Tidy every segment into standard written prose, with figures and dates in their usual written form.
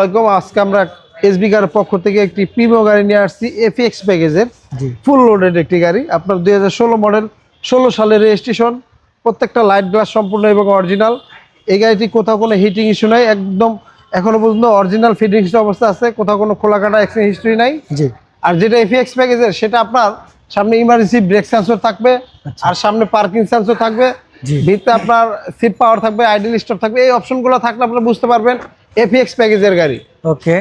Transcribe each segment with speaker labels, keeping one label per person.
Speaker 1: আলাইকুম। আজকে আমরা এসবি কারের পক্ষ থেকে একটি প্রিমিয়াম গাড়ি নিয়ে আসছি, এফএক্স প্যাকেজের ফুল লোডেড একটি গাড়ি। আপনার 2016 মডেল, 16 সালের রেজিস্ট্রেশন, প্রত্যেকটা লাইট গ্লাস সম্পূর্ণ এবং অরিজিনাল। এই গাড়িটি কোথাও কোনো হিটিং ইস্যু নাই, একদম এখনো পর্যন্ত অরিজিনাল ফিটিং অবস্থা আছে, কোথাও কোনো খোলা কাটা অ্যাক্সিডেন্ট হিস্ট্রি নাই। আর যেটা এফএক্স প্যাকেজের সেটা আপনার সামনে ইমার্জেন্সি ব্রেক সেন্সর থাকবে, আর সামনে পার্কিং সেন্সর থাকবে, ভিতরে আপনার সিট পাওয়ার থাকবে, আইডল স্টপ থাকবে। এই অপশনগুলো থাকলে আপনারা বুঝতে পারবেন এফএক্স প্যাকেজের গাড়ি।
Speaker 2: ওকে,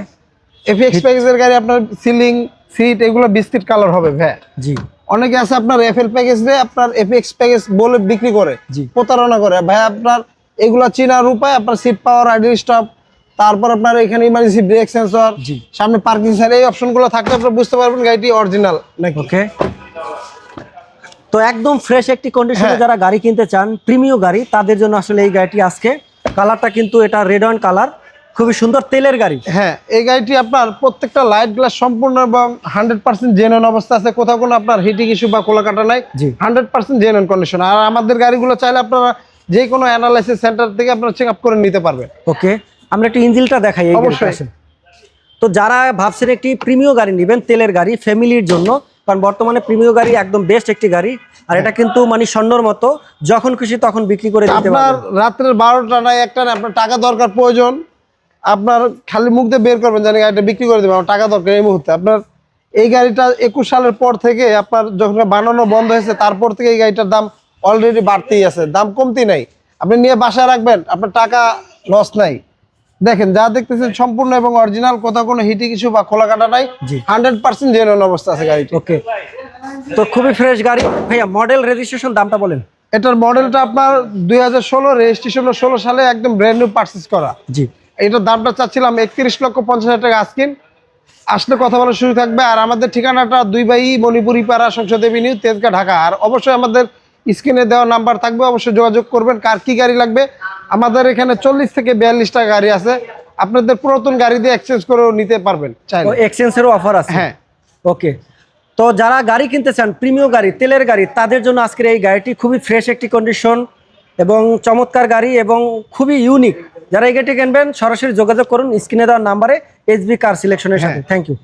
Speaker 1: এফএক্স প্যাকেজের গাড়ি আপনার সিলিং সিট এগুলো বিস্কিট কালার হবে ভাই।
Speaker 2: জি,
Speaker 1: অনেকে আছে আপনার এফএল প্যাকেজ দিয়ে আপনার এফএক্স প্যাকেজ বলে বিক্রি করে, প্রতারণা করে ভাই। আপনার এগুলা চিনার উপায়, আপনার সিট পাওয়ার, আইডল স্টপ, তারপর আপনার এখানে ইমার্জেন্সি ব্রেক সেন্সর, সামনে পার্কিং সেন্সর, এই অপশনগুলো থাকলে আপনারা বুঝতে পারবেন গাড়িটি অরিজিনাল নাকি।
Speaker 2: ওকে, তো একদম ফ্রেশ একটি কন্ডিশনে যারা গাড়ি কিনতে চান, প্রিমিয়াম গাড়ি, তাদের জন্য আসলে এই গাড়িটি আজকে। কালারটা কিন্তু এটা রেড অন কালার, খুবই সুন্দর তেলের গাড়ি।
Speaker 1: হ্যাঁ, এই গাড়িটি আপনার প্রত্যেকটা লাইট গ্লাস সম্পূর্ণ এবং 100% জেনুইন অবস্থা আছে, কোথাও কোনো আপনার হিটিং ইস্যু বা খোলা কাটা নাই, 100% জেনুইন কন্ডিশন। আর আমাদের গাড়িগুলো চাইলে আপনারা যে কোনো অ্যানালাইসিস সেন্টার থেকে আপনারা চেক আপ করে নিতে পারবেন।
Speaker 2: ওকে, আমরা একটু ইঞ্জিনটা দেখাই।
Speaker 1: অবশ্যই।
Speaker 2: তো যারা ভাবছেন একটি প্রিমিয়াম গাড়ি নেবেন, তেলের গাড়ি ফ্যামিলির জন্য, কারণ বর্তমানে প্রিমিয়াম গাড়ি একদম বেস্ট একটি গাড়ি। আর এটা কিন্তু মানে স্বর্ণর মতো, যখন খুশি তখন বিক্রি করে দিতে পারবেন।
Speaker 1: আপনার রাত্রের 12টা নাই 1টা নাই, আপনার টাকা দরকার প্রয়োজন, আপনার খালি মুখ দিয়ে বের করবেন জানি গাড়িটা বিক্রি করে দেবেন, আমার টাকা দরকার এই মুহূর্তে। আপনার এই গাড়িটা 21 সালের পর থেকে আপনার যখন বানানো বন্ধ হয়েছে তারপর থেকে এই গাড়িটার দাম অলরেডি বাড়তেই আছে, দাম কমতি নাই। আপনি নিয়ে বাসায় রাখবেন, আপনার টাকা লস নাই। দেখেন যা দেখতেছেন সম্পূর্ণ এবং অরিজিনাল, কোথাও কোনো হিটিং ইস্যু বা খোলা কাটা নাই, 100% জেনুইন অবস্থা আছে গাড়িটি।
Speaker 2: ওকে, তো খুবই ফ্রেশ গাড়ি। ভাইয়া মডেল, রেজিস্ট্রেশন, দামটা বলেন।
Speaker 1: এটার মডেলটা আপনার 2016, রেজিস্ট্রেশন 16 সালে, একদম ব্র্যান্ড নিউ পারচেজ করা।
Speaker 2: জি,
Speaker 1: এটার দামটা চাচ্ছিলাম 31,50,000 টাকা। আজকিন আসলে কথা বলার শুরু থাকবে। আর আমাদের ঠিকানাটা 2 বাই মণিপুরি পাড়া, সংসদ এভিনিউ, তেজগাঁ, ঢাকা। আর অবশ্যই আমাদের স্ক্রিনে দেওয়া নাম্বার থাকবে, অবশ্যই যোগাযোগ করবেন। কার কি গাড়ি লাগবে, আমাদের এখানে 40 থেকে 42টা গাড়ি আছে, আপনাদের পুরাতন গাড়ি দিয়ে এক্সচেঞ্জ করেও নিতে পারবেন চাইলে।
Speaker 2: এক্সচেঞ্জেরও অফার আছে।
Speaker 1: হ্যাঁ।
Speaker 2: ওকে, তো যারা গাড়ি কিনতে চান প্রিমিয়াম গাড়ি, তেলের গাড়ি, তাদের জন্য আজকের এই গাড়িটি খুবই ফ্রেশ একটি কন্ডিশন এবং চমৎকার গাড়ি এবং খুবই ইউনিক। যারা এই গাড়িটি কিনবেন সরাসরি যোগাযোগ করুন স্ক্রিনে দেওয়ার নাম্বারে, এসবি কার সিলেকশনের সাথে। Thank you.